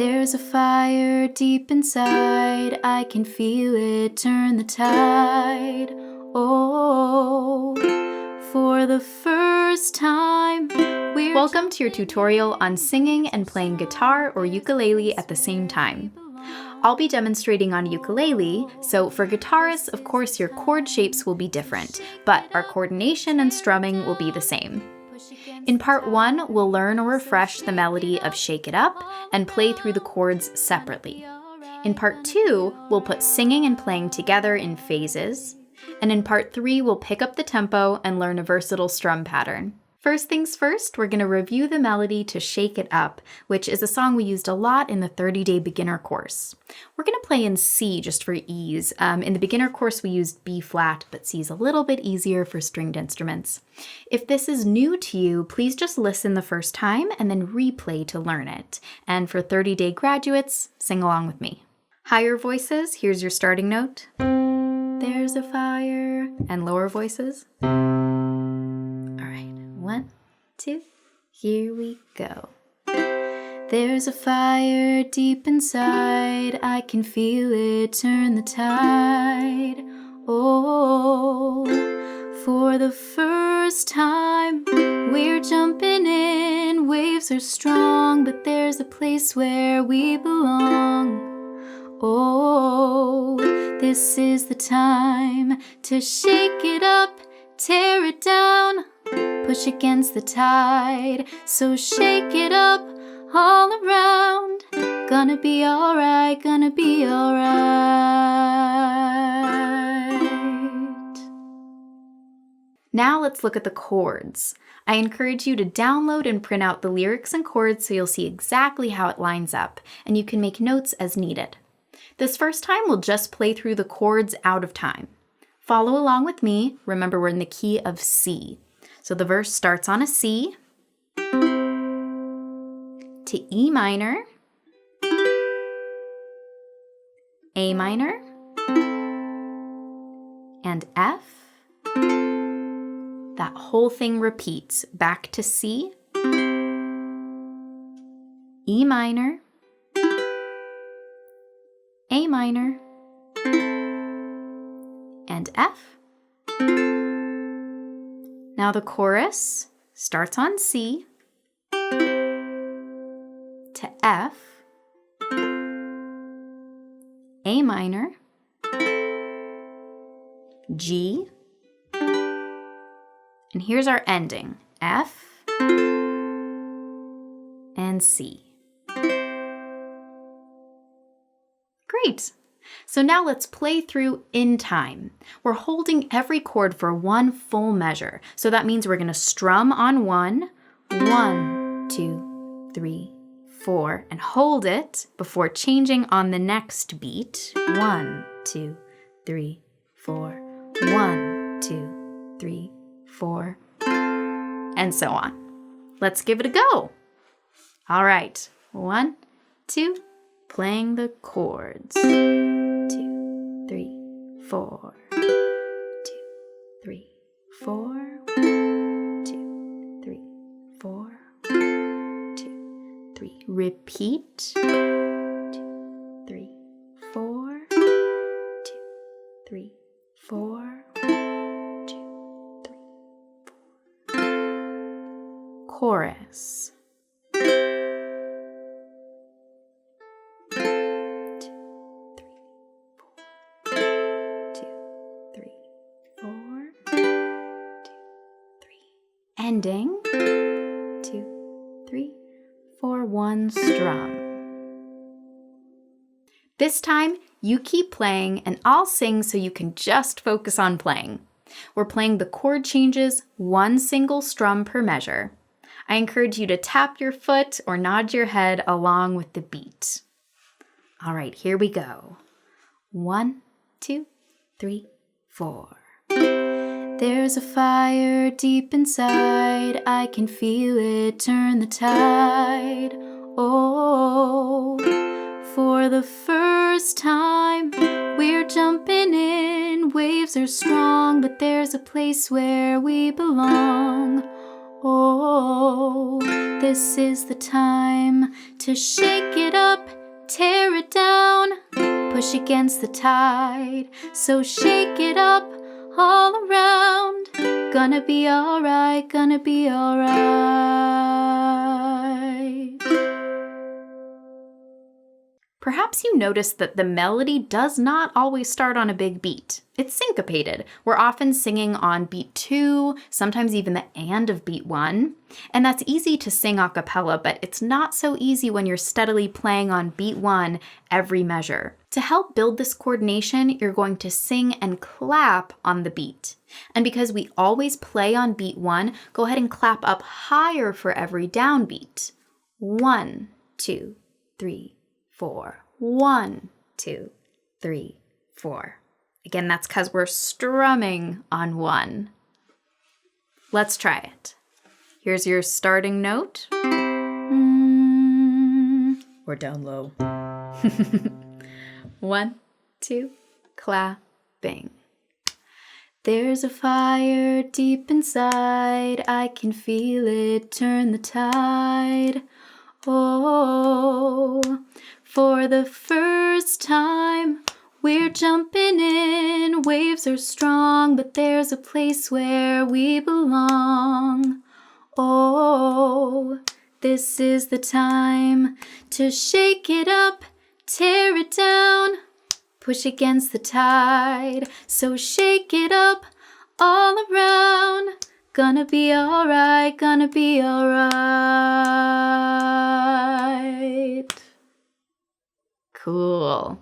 There's a fire deep inside, I can feel it turn the tide. Oh, for the first time. Welcome to your tutorial on singing and playing guitar or ukulele at the same time. I'll be demonstrating on ukulele, so for guitarists, of course, your chord shapes will be different, but our coordination and strumming will be the same. In part 1, we'll learn or refresh the melody of Shake It Up and play through the chords separately. In part 2, we'll put singing and playing together in phases. And in part 3, we'll pick up the tempo and learn a versatile strum pattern. First things first, we're going to review the melody to Shake It Up, which is a song we used a lot in the 30-day beginner course. We're going to play in C just for ease. In the beginner course, we used B flat, but C is a little bit easier for stringed instruments. If this is new to you, please just listen the first time and then replay to learn it. And for 30-day graduates, sing along with me. Higher voices, here's your starting note. There's a fire. And lower voices. 1, 2, here we go. There's a fire deep inside, I can feel it turn the tide. Oh, for the first time, we're jumping in, waves are strong, but there's a place where we belong. Oh, this is the time to shake it up, tear it down, push against the tide, so shake it up all around. Gonna be alright, gonna be alright. Now let's look at the chords. I encourage you to download and print out the lyrics and chords so you'll see exactly how it lines up, and you can make notes as needed. This first time we'll just play through the chords out of time. Follow along with me. Remember, we're in the key of C. So the verse starts on a C, to E minor, A minor, and F. That whole thing repeats back to C, E minor, A minor, and F. Now the chorus starts on C, to F, A minor, G, and here's our ending, F and C. Great! So now let's play through in time. We're holding every chord for one full measure. So that means we're going to strum on 1, 1, 2, 3, 4, and hold it before changing on the next beat. 1, 2, 3, 4, 1, 2, 3, 4, and so on. Let's give it a go. All right, 1, 2, playing the chords. 2, 3, 4. 2, 3, 4. 2, 3, 4. 2, 3. Repeat. 2, 3, 4. 2, 3, 4. 2, 3, 4. Chorus. Ending, 2, 3, 4, 1, strum. This time, you keep playing and I'll sing so you can just focus on playing. We're playing the chord changes, one single strum per measure. I encourage you to tap your foot or nod your head along with the beat. All right, here we go. 1, 2, 3, 4. There's a fire deep inside, I can feel it turn the tide. Oh, for the first time, we're jumping in, waves are strong, but there's a place where we belong. Oh, this is the time to shake it up, tear it down, push against the tide. So shake it up all around. Gonna be alright, gonna be alright. Perhaps you noticed that the melody does not always start on a big beat. It's syncopated. We're often singing on beat 2, sometimes even the and of beat 1. And that's easy to sing a cappella, but it's not so easy when you're steadily playing on beat 1 every measure. To help build this coordination, you're going to sing and clap on the beat. And because we always play on beat 1, go ahead and clap up higher for every downbeat. 1, 2, 3, 4. 1, 2, 3, 4. Again, that's because we're strumming on 1. Let's try it. Here's your starting note. Or down low. 1, 2, clapping. There's a fire deep inside, I can feel it turn the tide. Oh, for the first time, we're jumping in. Waves are strong, but there's a place where we belong. Oh, this is the time to shake it up, tear it down, push against the tide. So shake it up all around. Gonna be alright, gonna be alright. Cool.